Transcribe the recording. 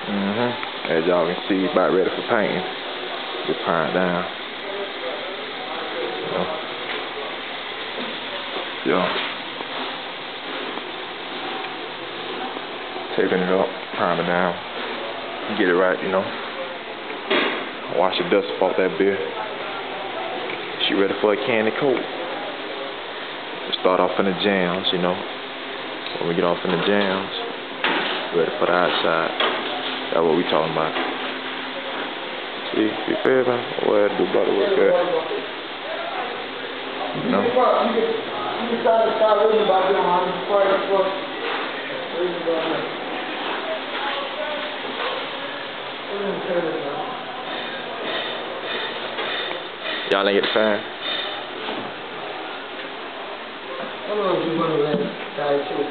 As y'all can see, about ready for painting. Just powering down. Yeah. Taping it up, priming down. Get it right, you know. Wash the dust off that beer. She ready for a candy coat. Start off in the jams, you know. When we get off in the jams, ready for the outside. That's what we talking about. See, you feel me? What do butter work at? You know? Y'all ain't get the fan? I don't know if you want to let that too.